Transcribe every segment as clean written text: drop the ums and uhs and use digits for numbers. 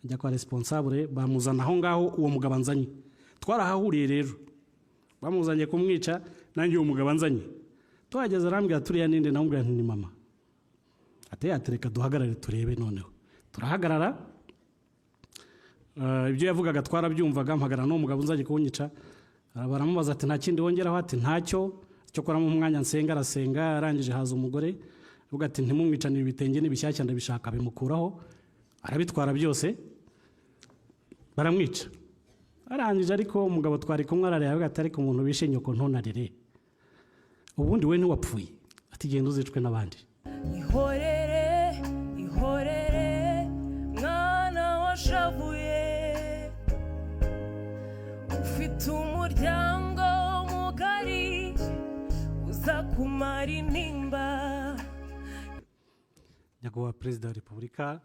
ajya kwa responsable bamuzana aho ngaho uwo mugabo anzanye. Twarahahuriye rero bamuzanye kumwica nanjye uwo mugabo anzanye. Tuhageze arambwira turiya ninde, namubwira nti ni mama. Atereka duhagarare turebe. Noneho turahagarara, ibyo yavugaga twarabyumvaga. Mpagarara no mugabo unzanye kunyica, baramubaza ati nta kindi wongeraho? Ati ntacyo, cyo kora mu mwanya nsenga. Arasenga, arangije haza umugore avuga ati ntimumwicanire ibitenge n'ibishyashya ndabishaka. Bimukuraho arabitwara byose baramwica. Arangije ariko umugabo twari kumwe arareba avuga ati ariko umuntu bishe nyoko ntonarere, ubundi we ntiwapfuye? Ati genda uzicwe n'abandi. Ihorere ihorere mwana washavuye, ufite umuryango mugari uza kumara intimba. Nyakubahwa Perezida wa Repubulika,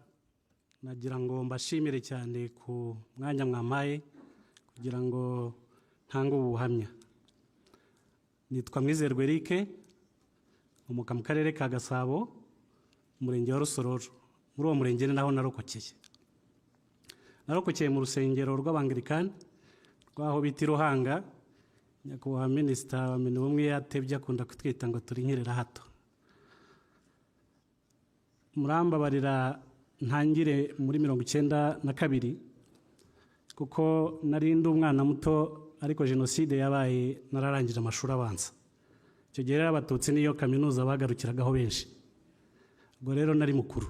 nagira ngo mbashimire cyane ku mwanya mwampaye kugira ngo ntange ubuhamya. Nitwa Mwizerwa Eric, umuka mu karere ka Gasabo, umurenge wa Rusororo. Muri uwo murenge ni naho narokokeye. Narokokeye mu rusengero rw'Abangilikani rwaho bita Ruhanga. Nyakubahwa Minisita wa Mini Ubumwe yatebye akunda kutwita ngo turi nkirera hato. Murambabarira ntangire muri 92 kuko nari ndi umwana muto, ariko jenoside yabaye nararangije amashuri abanza. Icyo gihe abatutsi niyo kaminuza bagarukiragaho benshi, ubwo rero nari mukuru.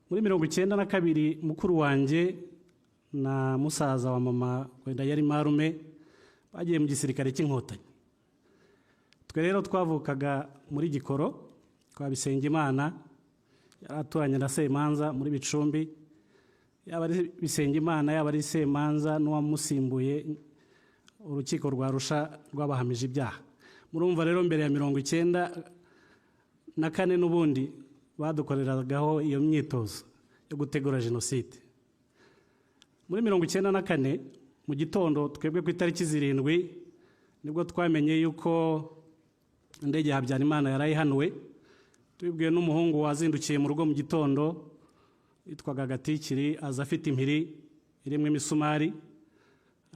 Muri 92 mukuru wanjye na musaza wa mama wenda yari marume bagiye mu gisirikare cy'inkotanyi. Twe rero twavukaga muri Gikoro kwa Bisengimana, yaraturanye na Semanza muri Bicumbi. Yaba ari Bisengimana yaba ari Semanza n'uwamusimbuye urukiko rwa Arusha rwabahamije ibyaha. Murumva rero mbere ya 94 n'ubundi badukoreragaho iyo myitozo yo gutegura jenoside. Muri 94 mu gitondo twebwe ku itariki 7 nibwo twamenye yuko indege ya Habyarimana yarayihanuwe. Twibwiye n'umuhungu wazindukiye mu rugo mu gitondo yitwaga Gatikiri, aza afite impiri irimo imisumari.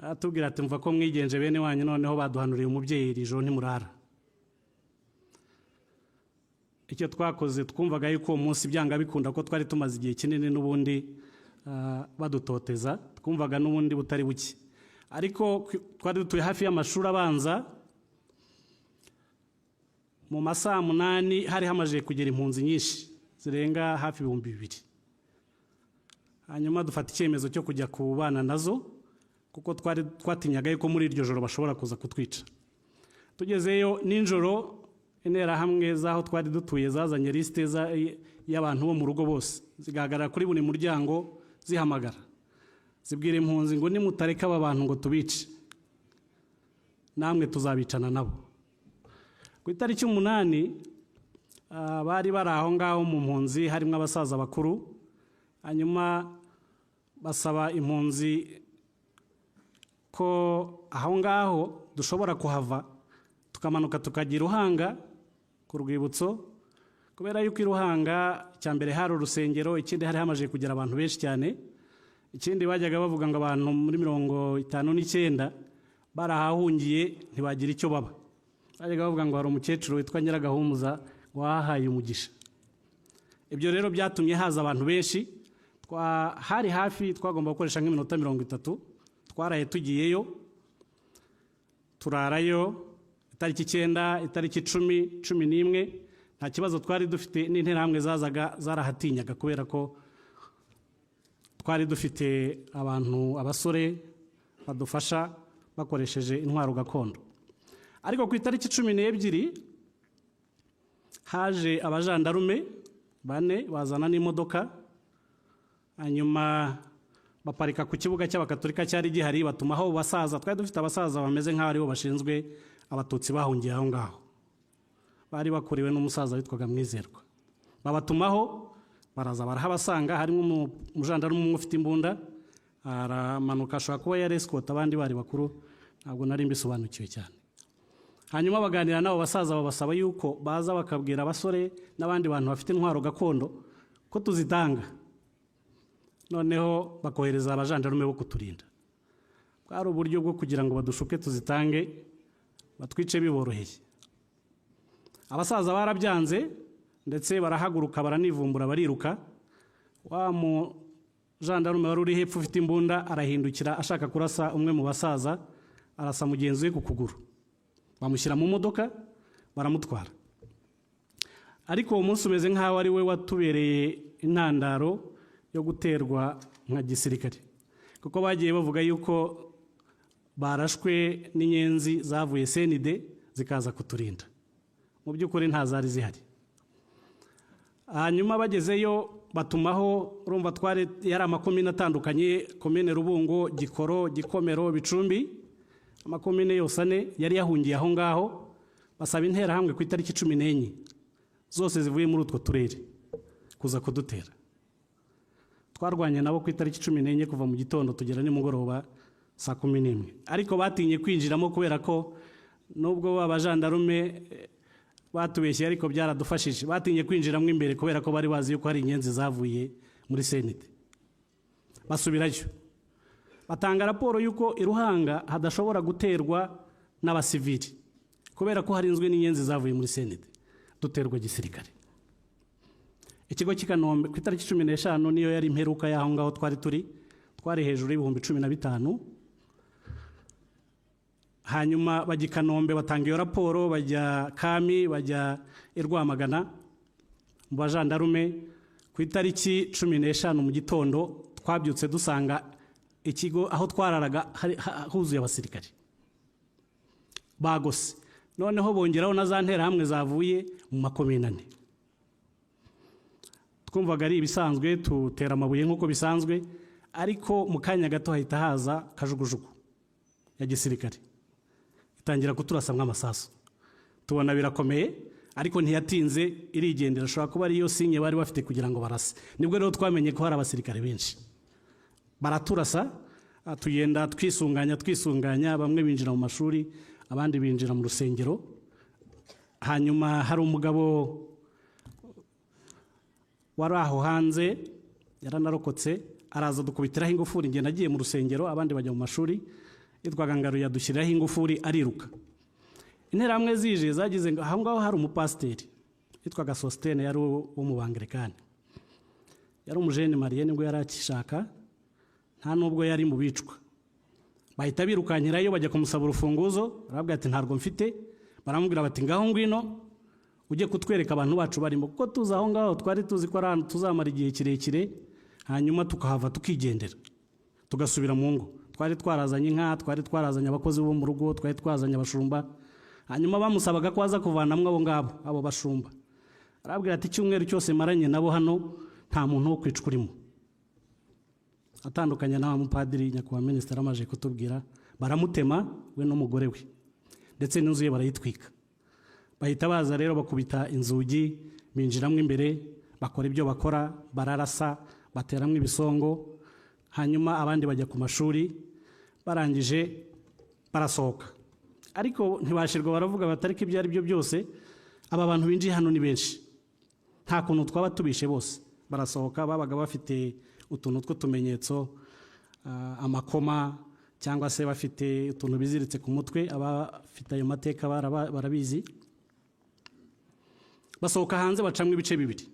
Atubwira ati mva ko mwigenje bene wanyu, noneho baduhanuriye umubyeyi iri joro ntimurara. Icyo twakoze twumvaga yuko uwo munsi byanga bikunda ko twari tumaze igihe kinini n'ubundi badutoteza, twumvaga n'ubundi butari buke. Ariko twari dutuye hafi y'amashuri abanza. Mu masaha 8 hari hamaje kugera impunzi nyinshi zirenga hafi 2,000. Hanyuma dufata icyemezo cyo kujya kubana nazo kuko twatinyaga yuko muri iryo joro bashobora kuza kutwica. Tugezeyo ninjoro, intera hamwe zaho twari dutuye zazanye liste y'abantu bo mu rugo bose, zigahagarara kuri buri muryango zihamagara, zibwira impunzi ngo nimutareka aba bantu ngo tubice namwe tuzabicana nabo. Ku itariki 8 bari bari aho ngaho mu mpunzi harimo abasaza bakuru. Hanyuma basaba impunzi ko aho ngaho dushobora kuhava tukamanuka tukagira Ruhanga ku rwibutso, kubera yuko Ruhanga cyambere hari urusengero, ikindi hari hamaje kugira abantu benshi cyane. Ikindi bajyaga bavuga ngo abantu muri 59 barahahungiye ntibagira icyo baba. Bajyaga bavuga ngo hari umukecuru witwa Nyiragahumuza wahaye umugisha. Ibyo rero byatumye haza abantu benshi. Hari hafi twagomba gukoresha nk'iminota 30. Twaraye tugiyeyo turarayo itariki 9, itariki 10, 11. Nta kibazo twari dufite, n'interahamwe zazaga zarahatinyaga kubera ko twari dufite abantu abasore badufasha bakoresheje intwaro gakondo. Ariko ku itariki 12 haje abajandarume 4 bazana n'imodoka. Hanyuma baparika ku kibuga cy'abakatolika cyari gihari, batumaho basaza. Twari dufite abasaza bameze nk'aho aribo bashinzwe abatutsi bahungiye aho ngaho, bari bakuriwe n'umusaza witwaga Mwizerwa. Babatumaho, baraza barahabasanga. Harimo umujandarume umwe ufite imbunda, aramanuka ashobora kuba yari escort, abandi bari bakuru ntabwo nari mbisobanukiwe cyane. Hanyuma baganira nabo basaza, babasaba yuko baza bakabwira abasore n'abandi bantu bafite intwaro gakondo ko tuzitanga. noneho bakohereza abajandarume bo kuturinda. Bwari uburyo bwo kugira ngo badushuke tuzitange batwice biboroheye. Abasaza barabyanze ndetse barahaguruka baranivumbura bariruka. Wa mu jandarume wari uri hepfo ufite imbunda arahindukira ashaka kurasa umwe mu basaza, arasa mugenzi we ku kuguru. Bamushyira mu modoka baramutwara. Ariko uwo munsi umeze nk'aho ari we watubereye intandaro yo guterwa nka gisirikare, kuko bagiye bavuga yuko barashwe n'inyenzi zavuye CND zikaza kuturinda. Mu by'ukuri nta zari zihari. Hanyuma bagezeyo batumaho, urumva twari yari amakomine atandukanye, komine Rubungo, Gikoro, Gikomero, Bicumbi, amakomine yose ane yari yahungiye aho ngaho. Basaba interahamwe ku itariki 14 zose zivuye muri utwo turere kuza kudutera. Twarwanye nabo ku itariki 14 kuva mu gitondo tugera nimugoroba saa 11. Ariko batinye kwinjiramo kubera ko nubwo abajandarume batubeshye ariko byaradufashije. Batinye kwinjiramo imbere kubera ko bari bazi yuko hari inyenzi zavuye muri CND. Basubirayo batanga raporo yuko iruhanga hadashobora guterwa n'abasivili kubera ko harinzwe n'inyenzi zavuye muri CND, duterwa gisirikare. Ikigo cy'Ikanombe ku itariki 15 niyo yari imperuka yaho ngaho twari hejuru y'ibihumbi 15. Hanyuma bajya Kanombe batanga iyo raporo, bajya Kami, bajya Rwamagana mu bajandarume. Ku itariki 15 mu gitondo twabyutse dusanga ikigo aho twararaga huzuye abasirikare bagose. Noneho bongeraho na za nterahamwe zavuye mu makomine ane. Twumvaga ari ibisanzwe, tutera amabuye nk'uko bisanzwe, ariko mu kanya gato hahita haza kajugujugu ya gisirikare itangira kuturasamwa amasasu. Tubona birakomeye, ariko ntiyatinze irigendera. Ashobora kuba ariyo sinye bari bafite kugira ngo barase. Nibwo rero twamenye ko hari abasirikare benshi. Baraturasa, tugenda twisunganya, bamwe binjira mu mashuri, abandi binjira mu rusengero. Hanyuma hari umugabo wari aho hanze yaranarokotse, araza dukubitiraho ingufuri. Nge nagiye mu rusengero, abandi bajya mu mashuri. Yitwaga Ngaruye yadushyiriraho ingufuri ariruka. Interahamwe zije zagize ngo aho ngaho hari umupasiteri yitwaga Sostene, yari wo mu Bangilikani, yari umujene Mariye nibwo yari akishaka, nta nubwo yari mu bicwa. Bahita birukankirayo bajya kumusaba urufunguzo, arabwira ati ntarwo mfite. Baramubwira bati ngaho ngwino ujye kutwereka abantu bacu barimo, kuko tuzi aho ngaho twari tuzi ko ari tuzamara igihe kirekire, hanyuma tukahava tukigendera tugasubira mu ngo. Twari twarazanye inka, twari twarazanye abakozi bo mu rugo, twari twazanye abashumba. Hanyuma bamusabaga ko aza kuvanamwe abo bashumba. Arabwira ati icyumweru cyose maranye nabo hano nta muntu wo kwicwa urimo. Atandukanye na mupadiri nyakubahwa minisitiri amaje kutubwira, baramutema we n'umugore we, ndetse n'inzu ye barayitwika. Bahita baza rero bakubita inzugi, binjiramo imbere, bakora ibyo bakora, bararasa, bateramwe ibisongo. Hanyuma abandi bajya ku mashuri, barangije barasohoka. Ariko ntibashirwa, baravuga batariko ibyo ari byo byose, aba bantu binjiye hano ni benshi, nta kuntu twaba tubishe bose. Barasohoka, babaga bafite utuntu tw'utumenyetso, amakoma, cyangwa se bafite utuntu biziritse ku mutwe. Abafite ayo mateka barabizi. Basohoka hanze bacamwe ibice bibiri.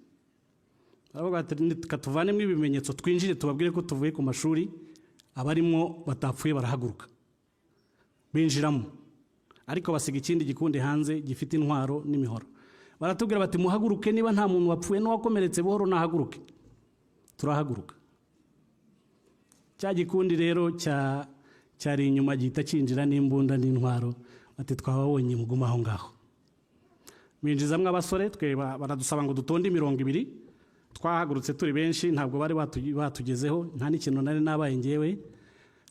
Baravuga ati tuvanemo ibimenyetso twinjire tubabwire ko tuvuye ku mashuri. Abarimo batapfuye barahaguruka binjiramo, ariko basiga ikindi gikundi hanze gifite intwaro n'imihoro. Baratubwira bati muhaguruke, niba nta muntu wapfuye n'uwakomeretse buhoro nahaguruke. Turahaguruka. Cya gikundi rero cyari inyuma gihita kinjira n'imbunda n'intwaro, bati twababonye muguma aho ngaho. Binjizamwe abasore, twe baradusaba ngo dutonde 200. Twahagurutse turi benshi, ntabwo bari batugezeho, nta n'ikintu nari nabaye ngewe.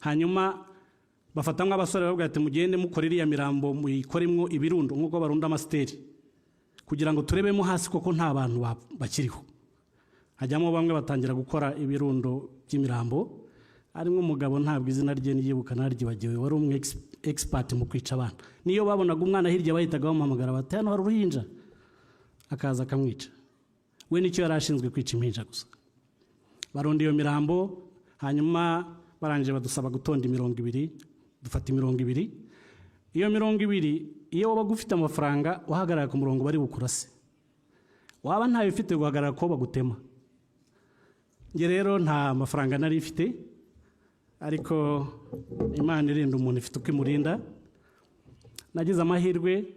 Hanyuma bafatamwe abasore bavuga ati mugende mukore iriya mirambo muyikoremwo ibirundo nk'uko barunda amasiteri, kugira ngo turebemo hasi koko nta bantu bakiriho. Hajyamo bamwe batangira gukora ibirundo by'imirambo. Harimo umugabo ntabwo izina rye niyibuka naryibagiwe, wari umwe expert mu kwica abantu. Niyo babonaga umwana hirya bahitaga bamuhamagara bati hano hari uruhinja, akaza akamwica. We nicyo yari ashinzwe kwica impinja gusa. baronda iyo mirambo, hanyuma barangije badusaba gutonda 200, dufata 200. Iyo 200 iyo waba ufite amafaranga wahagarara ku murongo bari bukurase, waba ntayo ufite guhagarara ko bagutema. Nge rero nta mafaranga nari ifite, ariko Imana irinda umuntu ifite uko imurinda. Nagize amahirwe,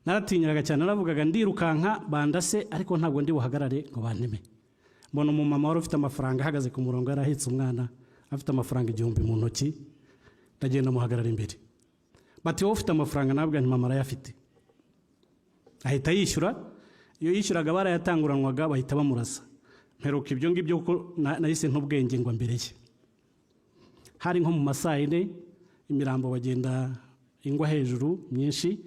naratinyiraga cyane, naravugaga ndirukanka bandase, ariko ntabwo ndi buhagarare ngo banteme. Mbona umumama wari ufite amafaranga ahagaze ku murongo, yarahetse umwana afite amafaranga 1000 mu ntoki, ndagenda muhagarara imbere. Bati wowe ufite amafaranga? Nabwo nti mama arayafite. Ahita yishyura. Iyo yishyuraga barayatanguranwaga bahita bamurasa. Mperuka ibyo ngibyo kuko nahise ntubwenge ngo mbere ye. Hari nko mu masaa 4 imirambo bagenda ingwa hejuru myinshi,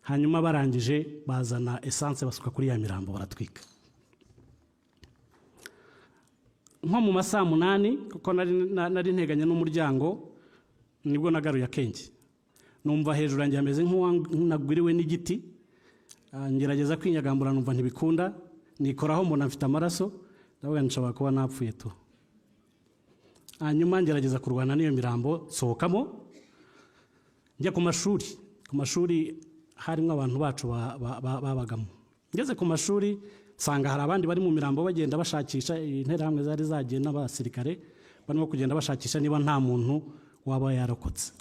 hanyuma barangije bazana essence basuka kuri ya mirambo baratwika. Nko mu masaa 8 kuko nari nteganye n'umuryango, nibwo nagaruye akenge. Numva hejuru yanjye hameze nk'uwagwiriwe n'igiti, ngerageza kwinyagambura numva ntibikunda, nikoraho mbona mfite amaraso, ndavuga nshobora kuba napfuye tu. Hanyuma ngerageza kurwana n'iyo mirambo, sohokamo njya ku mashuri. Ku mashuri harimo abantu bacu babagamo. Ngeze ku mashuri sanga hari abandi bari mu mirambo bagenda bashakisha, interahamwe zari zagiye n'abasirikare barimo kugenda bashakisha niba nta muntu waba yarokotse.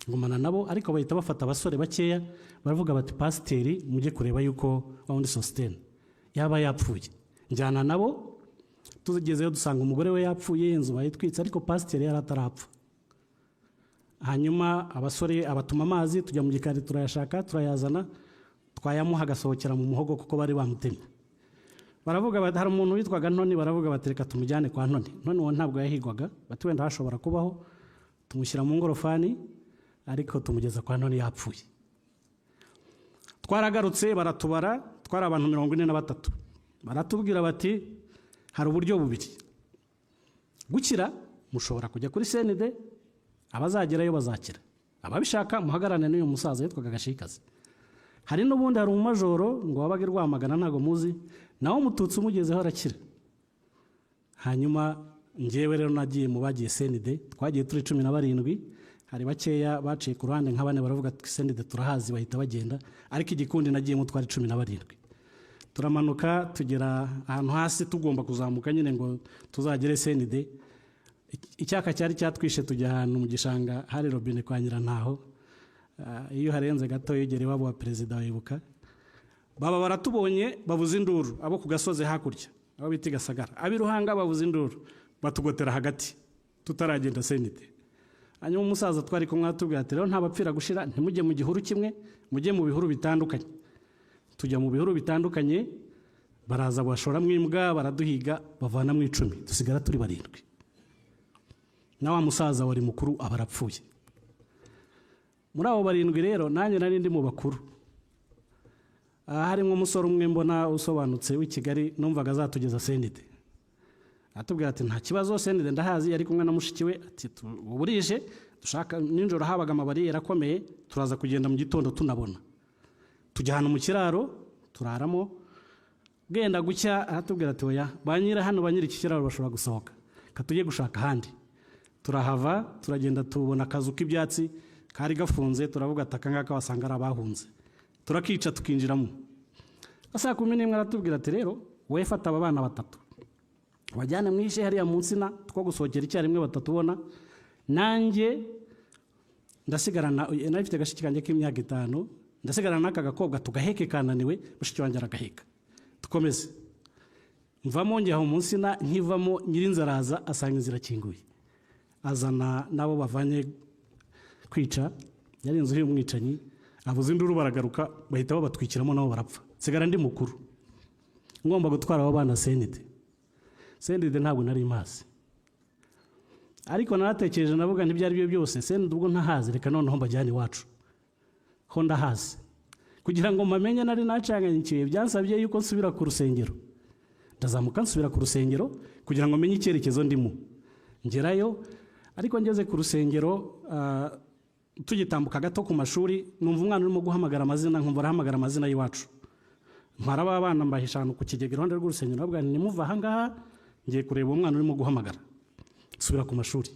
Ngumana nabo, ariko bahita bafata abasore bakeya, baravuga bati pasiteri mujye kureba yuko wawundi Sosthene yaba yapfuye. Njyana nabo, tugezeyo dusanga umugore we yapfuye, inzu bayitwitse, ariko pasiteri yari atarapfa. Hanyuma abasore abatuma amazi, tujya mu gikari turayashaka, turayazana, twayamuha agasohokera mu muhogo kuko bari bamutemye. Baravuga bati hari umuntu witwaga Ntoni, baravuga bati reka tumujyane kwa Ntoni. Ntoni uwo ntabwo yahigwaga, bati wenda hashobora kubaho, tumushyira mu ngorofani, ariko tumugeza kwa Ntoni yapfuye. Twaragarutse baratubara, twari abantu 43. Baratubwira bati hari uburyo bubiri. Gukira mushobora kujya kuri CND, abazagerayo bazakira. Ababishaka muhagarane n'uyu musaza yitwaga Gashikazi. Hari n'ubundi hari umumajoro ngo wabaga Rwamagana ntago muzi, nawo mututsi umugezeho arakira. Hanyuma njyewe rero nagiye mu bagiye CND, twagiye turi 17, hari bakeya baciye ku ruhande nka 4 baravuga CND turahazi bahita bagenda, ariko igikundi nagiye mu twari 17. Turamanuka tugera ahantu hasi tugomba kuzamuka nyine ngo tuzagere CND. Icyaka cyari cyatwishe, tujya ahantu mu gishanga hari robine kwa Nyirantaho. Iyo harenze gato yegere wabo wa perezida wibuka. Baba baratubonye bavuza induru, abo ku gasozi hakurya, abo biti Gasagara. Abiruhanga bavuza induru, batugotera hagati tutaragenda CND. Hanyuma umusaza twari kumwe atubwira ati rero nta bapfira gushira, ntimujye mu gihuru kimwe, mujye mu bihuru bitandukanye. Tujya mu bihuru bitandukanye, baraza bashora mwimbwa, baraduhiga, bavana mu 10, dusigara turi 7. Na wa musaza wari mukuru abarapfuye. Muri abo 7 rero nanjye nari ndi mu bakuru. Harimo umusore umwe mbona usobanutse w'i Kigali, numvaga azatugeza CND. Atubwira ati nta kibazo CND ndahazi, yari kumwe na mushiki we, ati uburije dushaka ninjoro habaga amabari yarakomeye, turaza kugenda mu gitondo tunabona. Tujya hano mu kiraro turaramo, genda gucya atubwira ati oya banyira hano, banyira iki kiraro bashobora gusohoka, katujye gushaka handi. Turahava turagenda tubona akazu k'ibyatsi kari gafunze, turavuga ataka ngaka wasanga ari abahunze, turakica tukinjiramo. Asa 11 aratubwira ati rero we fata aba bana 3 wajyane mwishe hariya munsi na two gusohokera icyarimwe 3 ubona, nanjye ndasigarana nafite gashiki kanjye k'imyaka 5, ndasigarana n'aka gakobwa tugaheke kananiwe, mushiki wanjye aragaheka. Tukomeze mvamo njye aho munsi na nkivamo, Nyirinzaraza asanga inzira kinguye, azana nabo bavanye kwica, yari inzu y'umwicanyi, avuze induru baragaruka bahita babatwikiramo nabo barapfa. Sigara ndi mukuru ngomba gutwara abo bana CND ntabwo nari mazi, ariko naratekereje navuga ntibyari byo byose CND ubwo ntahazi, reka noneho mbajyane iwacu ho ndahazi. Kugira ngo mamenye nari nacanganyikiye, byansabye yuko nsubira ku rusengero. Ndazamuka nsubira ku rusengero kugira ngo menye icyerekezo ndimo. Ngerayo, ariko ngeze ku rusengero tugitambuka gato ku mashuri, numva umwana urimo guhamagara amazina, nkumva arahamagara amazina y'iwacu. Ntwara abana mbahishana ku kigega iruhande rw'urusengero, nabwo ni muva aha ngaha ngiye kureba umwana urimo guhamagara subira ku mashuri.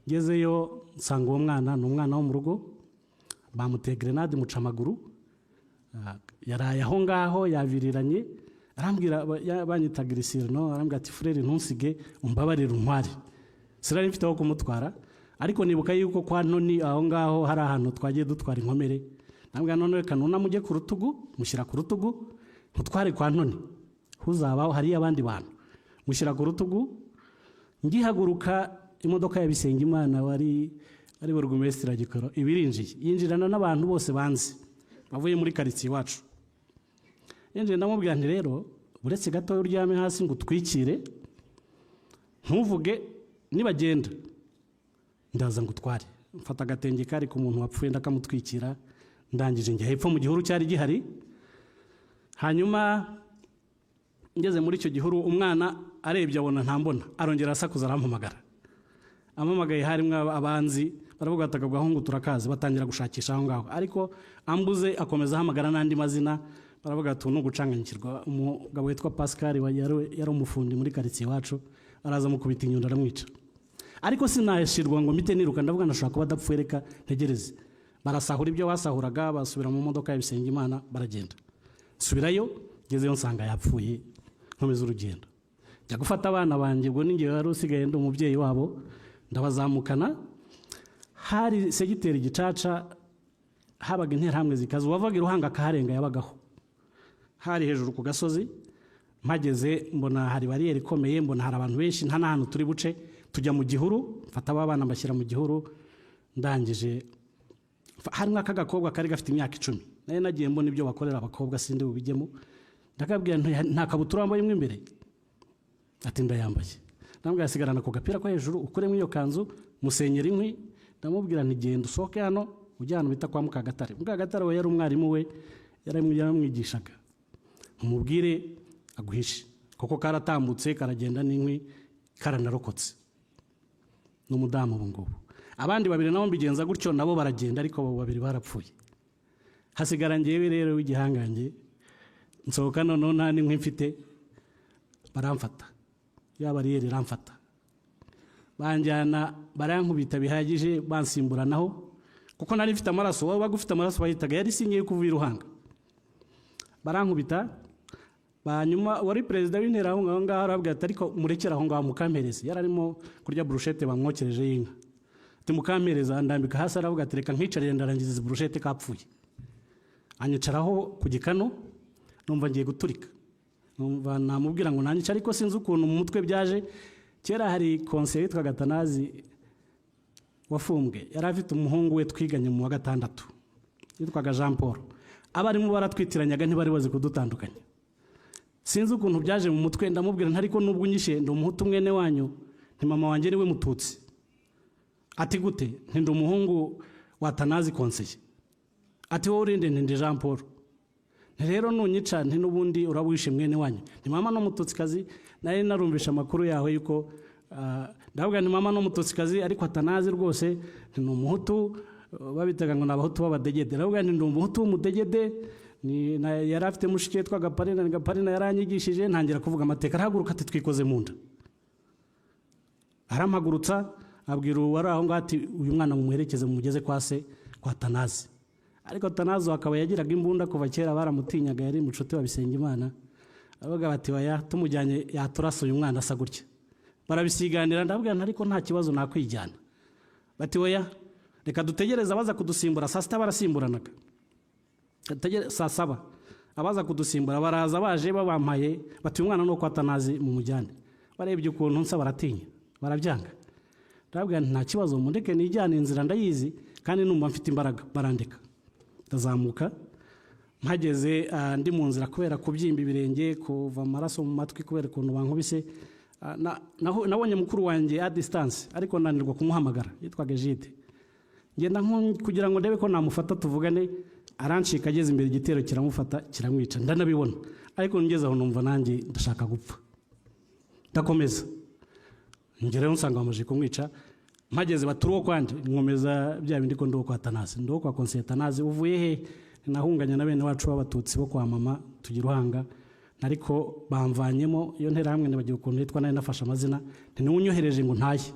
Ngezeyo nsanga uwo mwana ni umwana wo mu rugo, bamuteye grenade muca amaguru, yaraye aho ngaho yaviriranye, arambwira banyita Grisirno, arambwira ati frere ntusige umbabarire untware. Sinari mfite aho kumutwara, ariko nibuka yuko kwa Ntoni aho ngaho hari ahantu twagiye dutwara inkomere. Nambwira none reka nunamujye ku rutugu, mushyira ku rutugu, ntutware kwa Ntoni, huzabaho hari abandi bantu, mushyira ku rutugu. Ngihaguruka imodoka ya Bisengimana ari burugumesitiri Gikoro ibirinjiye, yinjirana n'abantu bose banzi bavuye muri karitsiye iwacu. Yinjiye ndamubwira nti rero uretse gato uryame hasi ngo utwikire, ntuvuge nibagenda ndaza ngo utware. Mfata agatenge kari ku muntu wapfuye ndakamutwikira, ndangije njya hepfo mu gihuru cyari gihari. Hanyuma ngeze muri icyo gihuru umwana arebye abona ntambona, arongera asakuza arampamagara. Amamagaye harimo abanzi baravuga ati agahungu turakazi, batangira gushakisha aho ngaho, ariko ambuze akomeza ahamagara n'andi mazina. Baravuga ati no gucanganyikirwa. Umugabo witwa Pascal yari umufundi muri karitsiye iwacu, araza mukubita inyundo aramwica. Ariko sinashirwa ngo mite niruka, ndavuga ndashaka kuba adapfuye, reka ntegereze. Barasahura ibyo basahuraga, basubira mu modoka ya Bisengimana baragenda. Subirayo, ngezeyo nsanga yapfuye, nkomeza urugendo. Njya gufata abana banjye, ubwo ninjye wari usigaye ndi umubyeyi wabo, ndabazamukana. Hari segiteri Gicaca, habaga interahamwe zikaza, uwavaga iruhanga akaharenga yabagaho. Hari hejuru ku gasozi, mpageze mbona hari bariyeri ikomeye, mbona hari abantu benshi, nta n'ahantu turi buce, tujya mu gihuru. Mfata abana mbashyira mu gihuru, ndangije harimo akagakobwa kari gafite imyaka 10. Naye nagiye mbona ibyo bakorera abakobwa sindi bubijyemo, ndakabwira nta kabutura wambaye imwe imbere, ati ndayambaye. Nambwa yasigarana ku gapira ko hejuru, ukuremo iyo kanzu, musenyera inkwi. Ndamubwira nti genda usohoke hano ujya ahantu bita kwa Mukagatare. Mukagatare we yari umwarimu we, yaramwigishaga, umubwire aguhishe kuko karatambutse karagenda n'inkwi karanarokotse. N'umudamu ubu ngubu. Abandi babiri nabo mbigenza gutyo, nabo baragenda, ariko abo babiri barapfuye. Hasigara ngewe rero w'igihangange, nsohoka noneho nta n'inkwi mfite, baramfata. Ya bariyeri iramfata, banjyana barankubita bihagije, bansimburanaho kuko nari mfite amaraso. Wowe bagufite amaraso bahitaga yari singiye kuva iruhanga. Barankubita, banyuma wari perezida w'intera aho ngaho arabwira ati ariko murekera aho ngaho mukampereze. Yararimo kurya brushete bamwokereje y'inka, ati mukampereza. Ndambika hasi, aravuga ati reka nkicarire ndarangiza izi brushete kapfuye. Anyicaraho ku gikano, numva ngiye guturika. Numva namubwira ngo nanyica, ariko sinzi ukuntu mu mutwe byaje. Kera hari konseye yitwaga Tanazi wafumbwe, yari afite umuhungu we twiganye mu wa 6 yitwaga Jean Paul. Abarimu baratwitiranyaga, ntibari bazi kudutandukanya. Sinzi ukuntu byaje mu mutwe, ndamubwira ntariko nubwo unyishe ndi umuhutu mwene wanyu, nti mama wanjye niwe mututsi. Ati gute? Nti ndi umuhungu wa Tanazi konseye. Ati wowe urinde? Ndi Jean Paul. Rero nunyica nti nubundi urawishe mwene wanyu. Ni mama no mututsikazi, nari narumvisha amakuru yawe yuko ndavuga ni mama no mututsikazi, ariko Atanazi rwose ni umuhutu, babitaga ngo nabahutu b'abadegede. Ndavuga ni umuhutu w'umudegede, ni yari afite mushike twa Gaparina yaranyigishije. Ntangira kuvuga amateka, arahaguruka ati twikoze mu nda. Arampagurutsa abwira uwari aho ngo ati uyu mwana mumuherekeze mumugeze kwa se kwa Atanazi. Ariko Atanazi akaba yagiraga imbunda kuva kera, baramutinyaga, yari mucuti wa Bisengimana. Abaga bati waya tumujyanye yaturasa uyu mwana asa gutya. Barabisiganira, ndavuga ariko nta kibazo nakwijyana. Bati waya reka dutegereza abaza kudusimbura. Saa 6 barasimburanaga, saa 7 abaza kudusimbura baraza baje babampaye, bati uyu mwana no kwa Atanazi mu mujyane. Barebye ukuntu nsa baratinya, barabyanga. Ndavuga nta kibazo, mundeke nijyane, inzira ndayizi kandi numva mfite imbaraga. Barandeka, ndazamuka. Mpageze ndi mu nzira kubera kubyimba ibirenge, kuva amaraso mu matwi kubera ukuntu bankubise. Nabonye mukuru wanjye a distance, ariko nanirwa kumuhamagara, yitwaga Jide. Ngenda kugira ngo ndebe ko namufata tuvugane. Arancika, ageze imbere igitero kiramufata kiramwica, ndanabibona. Ariko ngeze aho numva nanjye ndashaka gupfa. Ndakomeza ngereyo nsanga bamaze kumwica. Mpageze baturuwo kwanje, nkomeza bya bindi ko ndo kwa Atanazi, ndo kwa konseye Atanazi. Uvuye he? Nahunganya na bene wacu b'abatutsi bo kwa mama tugira uhanga. ariko bamvanyemo iyo nterahamwe nibagiwe ukuntu yitwa nari nafashe amazina niwe unyohereje ngo ntaye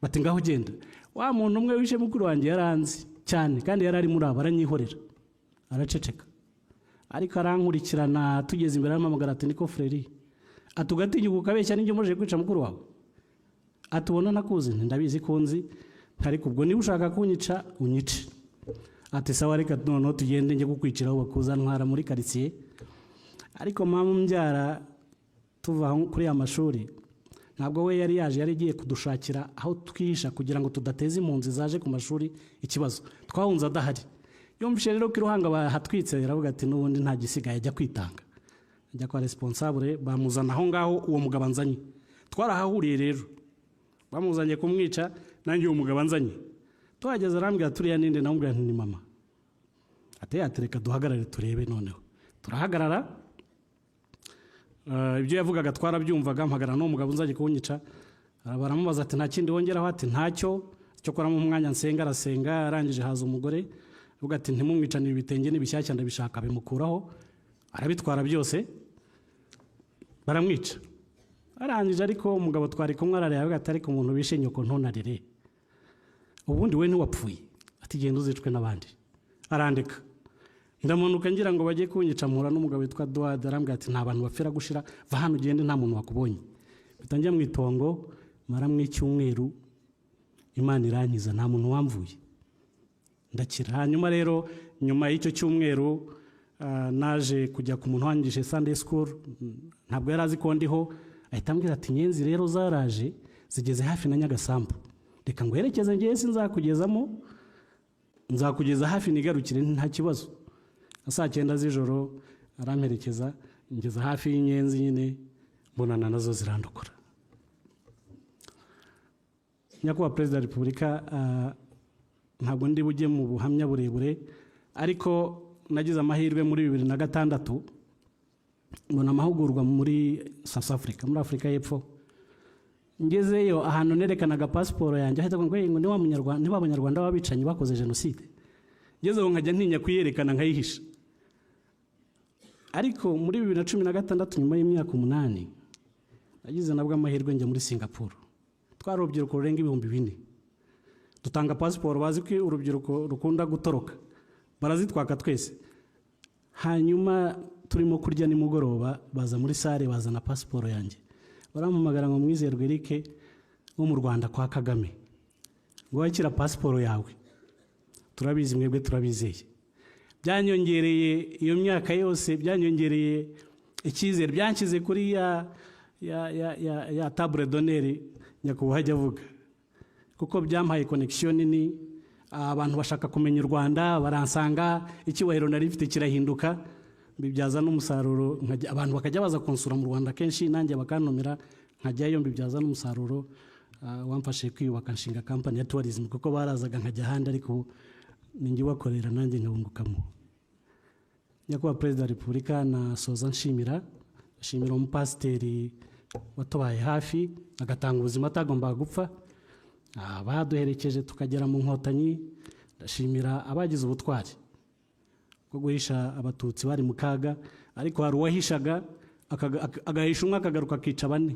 bati ngaho genda wa muntu umwe wishe mukuru wanjye yaranzi cyane kandi yari ari muri abo aranyihorera araceceka ariko arankurikirana tugeze imbere y'amamagara ati niko freri atugatinyuka ukabeshya n'injye muje kwica mukuru wawe atubona nakuzi ndabizi ko nzi ariko ubwo niba ushaka kunyica unyice ati sawa reka noneho tugende njye kukwiciraho bakuza ntwara muri quartier ariko mama mbyara tuva kuri ya mashuri ntabwo we yari yaje yari giye kudushakira aho twihisha kugira ngo tudateze impunzi zaje ku mashuri ikibazo twahunze adahari yumvise rero ko iruhanga bahatwitse yaravuga ati n'ubundi nta gisigaye ajya kwitanga ajya kwa responsable bamuzana aho ngaho uwo mugabo anzanye twarahahuriye rero bamuzanye kumwica nanjye uwo mugabo anzanye tuhageze arambwira turiya ninde namubwira nti ni mama atereka duhagarare turebe noneho turahagarara ibyo yavugaga twarabyumvaga mpagarara n'uwo mugabo unzanye kunyica baramubaza ati nta kindi wongeraho ati ntacyo cyo koramo umwanya nsenga arasenga arangije haza umugore avuga ati ntimumwicanire ibitenge n'ibishyashya ndabishaka bimukuraho arabitwara byose baramwica arangije ariko umugabo twari kumwe arareba avuga ati ariko umuntu bishe nyoko ntunarire ubundi we ntiwapfuye ati genda uzicwe n'abandi arandika ndamanuka ngira ngo bajye kunyica mpura n'umugabo witwa Duade arambwira ati nta bantu bapfira gushira va hano ugende nta muntu wakubonye bitangiye mu itongo mara mu icyumweru Imana irankiza nta muntu wamvuye ndakira hanyuma rero nyuma y'icyo cyumweru naje kujya ku muntu wangije Sunday school ntabwo yari azi ko ndiho ahita ambwira ati nyenzi rero zaraje zigeze hafi na Nyagasambu reka ngo herekeze ngiye sinzakugezamo nzakugeza hafi nigarukire nta kibazo saa 9 z'ijoro aramperekeza ngeza hafi y'inyenzi nyine mbonana nazo zirandukura nyakubahwa perezida wa repubulika ntabwo ndi bujye mu buhamya burebure ariko nagize amahirwe muri 2006 mbona amahugurwa muri South Africa muri Afrika y'Epfo ngezeyo ahantu nerekanaga pasiporo yanjye ahita ngo ni wa munyarwanda ni abanyarwanda babicanyi bakoze jenoside ngezeho nkajya ntinya kuyerekana nkayihisha ariko muri 2016 nyuma y'imyaka 8 nagize nabwo amahirwe njya muri Singapore twari urubyiruko rurenga 4,000 dutanga pasiporo bazi ko urubyiruko rukunda gutoroka barazitwaka twese hanyuma turimo kurya nimugoroba baza muri sare bazana pasiporo yanjye barampamagara ngo Mwizerwe Eric wo mu Rwanda kwa Kagame ngo wakira pasiporo yawe turabizi mwebwe turabizeye byanyongereye iyo myaka yose byanyongereye icyizere byankize kuri ya table d'honneur nyakubahwa hajya avuga kuko byampaye connection nini abantu bashaka kumenya u Rwanda baransanga icyubahiro nari mfite kirahinduka mbibyaza n'umusaruro abantu bakajya baza konsura mu Rwanda kenshi nanjye bakannomera nkajyayo mbibyaza n'umusaruro wamfashe kwiyubaka nshinga company ya tourism kuko barazaga nkajya handi ariko ninjye wakorera nanjye nkabungukamo nyakubahwa perezida wa repubulika nasoza nshimira umupasiteri watubaye hafi agatanga ubuzima atagombaga gupfa baduherekeje tukagera mu Nkotanyi ndashimira abagize ubutwari bwo guhisha abatutsi bari mu kaga ariko hari uwahishaga agahisha umwe akagaruka akica bane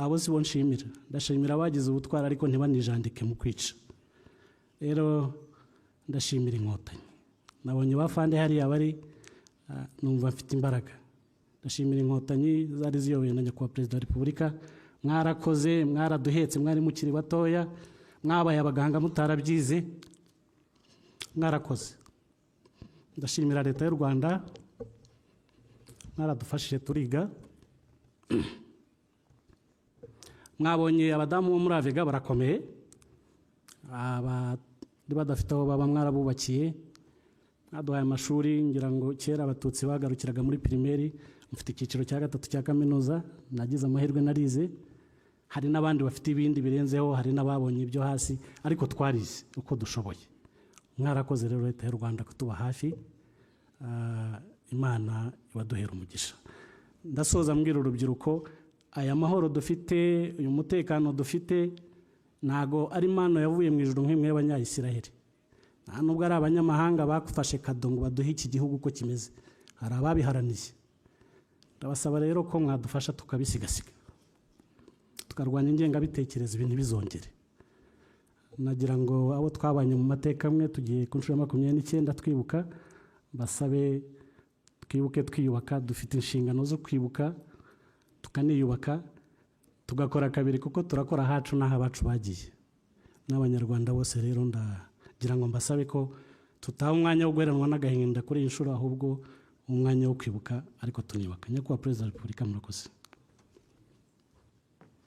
abo si bo nshimira ndashimira abagize ubutwari ariko ntibanijandike mu kwica rero ndashimira Inkotanyi nabonye bafande hariya bari numva mfite imbaraga ndashimira Inkotanyi zari ziyoboye na nyakubahwa perezida wa repubulika mwarakoze mwaraduhetse mwari mukiri batoya mwabaye abaganga mutarabyize mwarakoze ndashimira leta y'u Rwanda mwaradufashije turiga mwabonye abadamu bo muri Avega barakomeye badafite aho baba mwarabubakiye mwaduhaye amashuri ngira ngo kera abatutsi bagarukiraga muri primaire mfite icyiciro cya 3 cya kaminuza nagize amahirwe narize hari n'abandi bafite ibindi birenzeho hari n'ababonye ibyo hasi ariko twarize uko dushoboye mwarakoze rero leta y'u Rwanda kutuba hafi Imana ibaduhera umugisha ndasoza mbwira urubyiruko aya mahoro dufite uyu mutekano dufite nago ari Imana yavuye mu ijuru nk'imwe y'Abanyayisiraheli nta nubwo ari abanyamahanga bakufashe kado ngo baduhe iki gihugu uko kimeze hari ababiharaniye. Ndabasaba rero ko mwadufasha tukabisigasira, tukarwanya ingengabitekerezo ibintu bizongere. Nagira ngo abo twabanye mu mateka amwe tugiye ku nshuro ya 29 twibuka, basabe twibuke twiyubaka, dufite inshingano zo kwibuka tukaniyubaka, tugakora kabiri kuko turakora hacu n'aho abacu bagiye. N'abanyarwanda bose rero ndagira ngo mbasabe ko tutaha umwanya wo guheranwa n'agahinda kuri iyi nshuro, ahubwo umwanya wo kwibuka ariko tuniyubaka. Nyakubahwa Perezida wa Repubulika, murakoze.